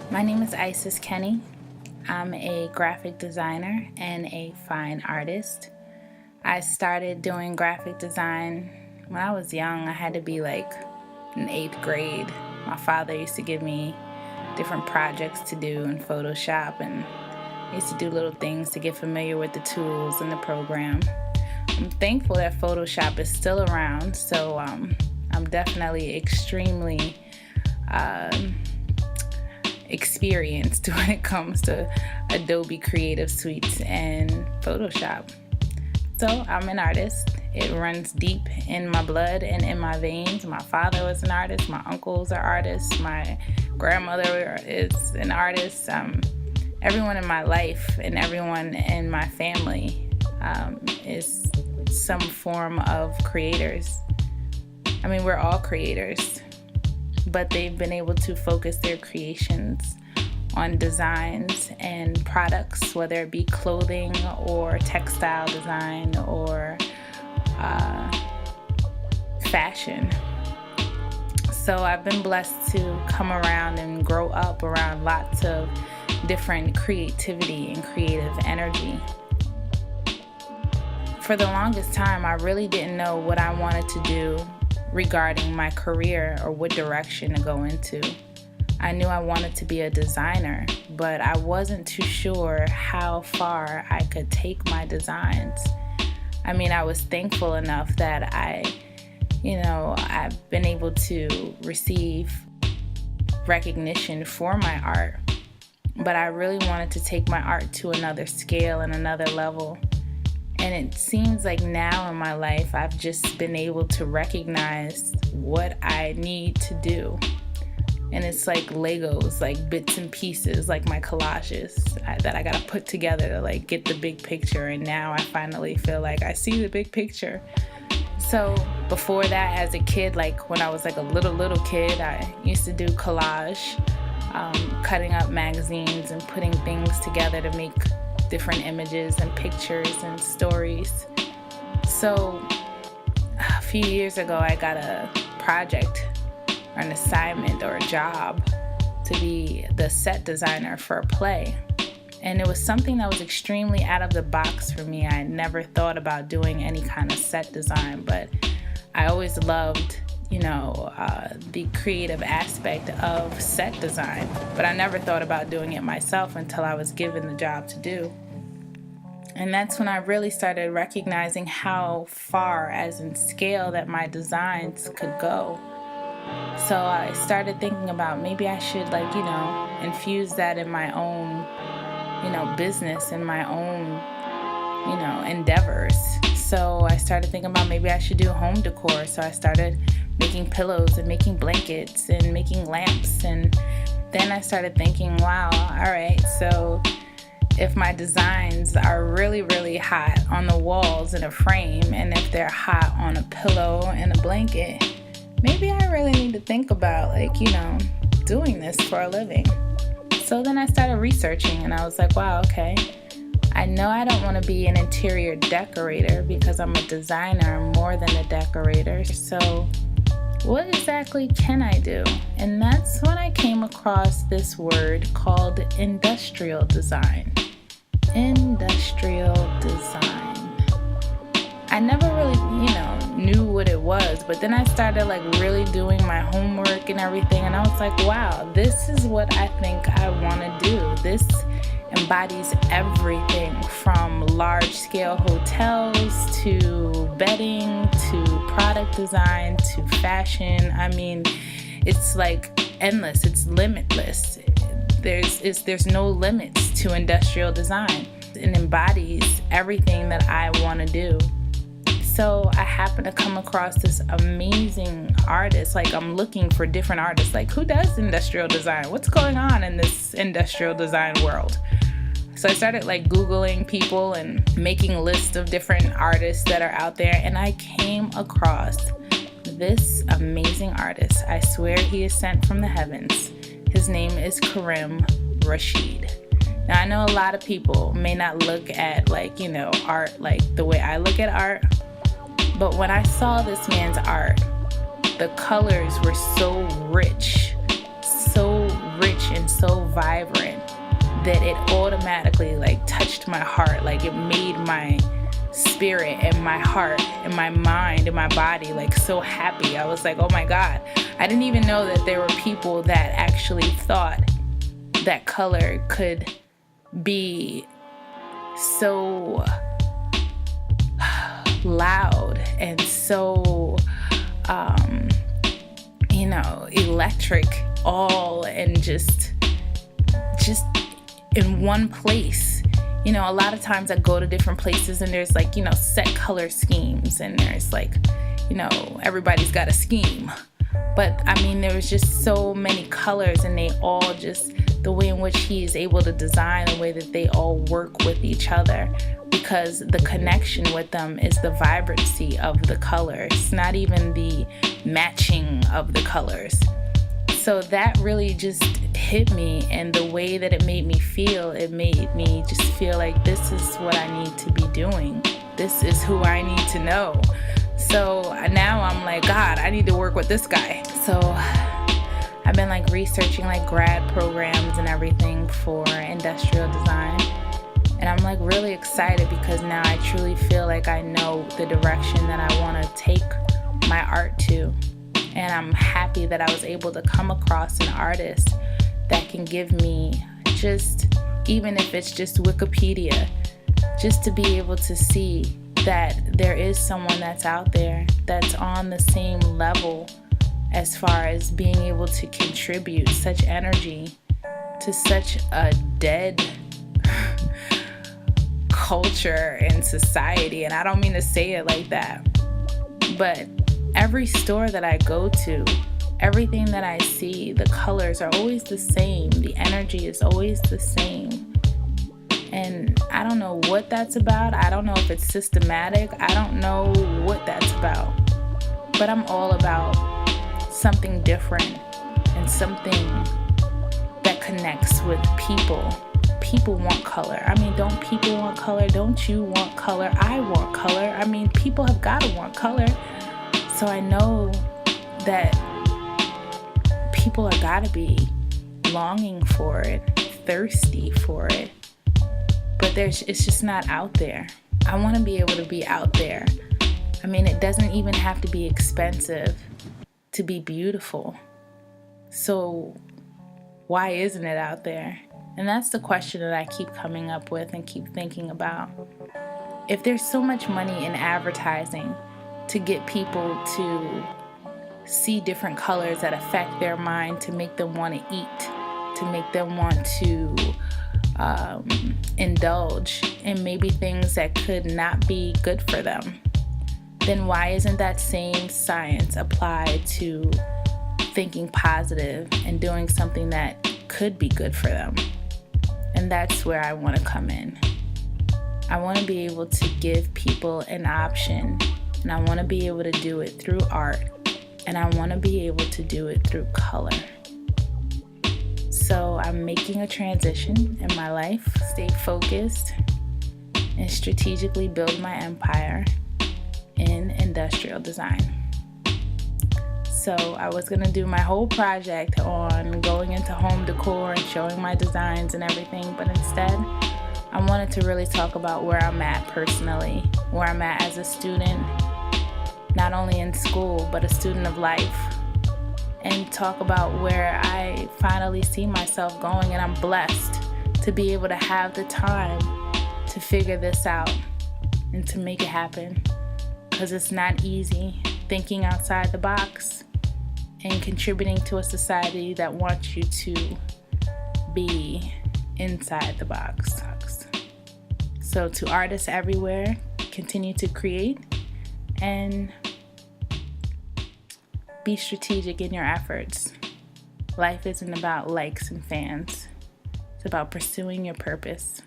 My name is Isis Kenney. I'm a graphic designer and a fine artist. I started doing graphic design when I was young. I had to be like in 8th grade. My father used to give me different projects to do in Photoshop, and I used to do little things to get familiar with the tools and the program. I'm thankful that Photoshop is still around, so I'm definitely extremely experienced when it comes to Adobe Creative Suites and Photoshop. So I'm an artist. It runs deep in my blood and in my veins. My father was an artist. My uncles are artists. My grandmother is an artist. Everyone in my life and everyone in my family is some form of creators. I mean, we're all creators, but they've been able to focus their creations on designs and products, whether it be clothing or textile design or fashion. So I've been blessed to come around and grow up around lots of different creativity and creative energy. For the longest time, I really didn't know what I wanted to do regarding my career or what direction to go into. I knew I wanted to be a designer, but I wasn't too sure how far I could take my designs. I mean, I was thankful enough that I've been able to receive recognition for my art, but I really wanted to take my art to another scale and another level. And it seems like now in my life, I've just been able to recognize what I need to do. And it's like Legos, like bits and pieces, like my collages that I gotta put together to like get the big picture. And now I finally feel like I see the big picture. So before that, as a kid, like when I was like a little kid, I used to do collage, cutting up magazines and putting things together to make different images and pictures and stories. So a few years ago, I got a project or an assignment or a job to be the set designer for a play. And it was something that was extremely out of the box for me. I had never thought about doing any kind of set design, but I always loved the creative aspect of set design, but I never thought about doing it myself until I was given the job to do. And that's when I really started recognizing how far, as in scale, that my designs could go. So I started thinking about maybe I should infuse that in my own, business and my own, endeavors. So I started thinking about maybe I should do home decor. So I started making pillows and making blankets and making lamps. And then I started thinking, wow, all right, so if my designs are really, really hot on the walls in a frame, and if they're hot on a pillow and a blanket, maybe I really need to think about doing this for a living. So then I started researching, and I was like, wow, okay, I know I don't want to be an interior decorator because I'm a designer more than a decorator. So what exactly can I do? And that's when I came across this word called industrial design. Industrial design. I never really, knew what it was, but then I started really doing my homework and everything, and I was like, wow, this is what I think I want to do. This embodies everything from large-scale hotels to bedding to product design to fashion. I mean, it's endless. It's limitless. There's no limits to industrial design. It embodies everything that I want to do. So I happened to come across this amazing artist. I'm looking for different artists. Who does industrial design? What's going on in this industrial design world? So I started Googling people and making lists of different artists that are out there. And I came across this amazing artist. I swear he is sent from the heavens. His name is Karim Rashid. Now I know a lot of people may not look at art the way I look at art. But when I saw this man's art, the colors were so rich and so vibrant that it automatically like touched my heart. Like it made my spirit and my heart and my mind and my body like so happy. I was like, oh my God. I didn't even know that there were people that actually thought that color could be so loud and so electric, all and just in one place. A lot of times I go to different places and there's like, set color schemes, and there's like, everybody's got a scheme. But I mean, there was just so many colors, and they all just, the way in which he is able to design, the way that they all work with each other, because the connection with them is the vibrancy of the colors, not even the matching of the colors. So that really just hit me, and the way that it made me feel, it made me just feel like this is what I need to be doing. This is who I need to know. So now I'm like, God, I need to work with this guy. So I've been like researching like grad programs and everything for industrial design. And I'm like really excited because now I truly feel like I know the direction that I want to take my art to. And I'm happy that I was able to come across an artist that can give me just, even if it's just Wikipedia, just to be able to see that there is someone that's out there that's on the same level as far as being able to contribute such energy to such a dead culture and society. And I don't mean to say it like that, but every store that I go to, everything that I see, the colors are always the same. The energy is always the same. And I don't know what that's about. I don't know if it's systematic. I don't know what that's about. But I'm all about something different and something that connects with people. People want color. I mean, don't people want color? Don't you want color? I want color. I mean, people have got to want color. So I know that people have got to be longing for it, thirsty for it. But it's just not out there. I want to be able to be out there. I mean, it doesn't even have to be expensive to be beautiful. So why isn't it out there? And that's the question that I keep coming up with and keep thinking about. If there's so much money in advertising to get people to see different colors that affect their mind, to make them want to eat, to make them want to indulge in maybe things that could not be good for them, then why isn't that same science applied to thinking positive and doing something that could be good for them? And that's where I want to come in. I want to be able to give people an option, and I want to be able to do it through art, and I want to be able to do it through color. So I'm making a transition in my life, stay focused, and strategically build my empire in industrial design. So I was going to do my whole project on going into home decor and showing my designs and everything, but instead I wanted to really talk about where I'm at personally, where I'm at as a student, not only in school, but a student of life, and talk about where I finally see myself going. And I'm blessed to be able to have the time to figure this out and to make it happen, because it's not easy thinking outside the box and contributing to a society that wants you to be inside the box. So to artists everywhere, continue to create and be strategic in your efforts. Life isn't about likes and fans. It's about pursuing your purpose.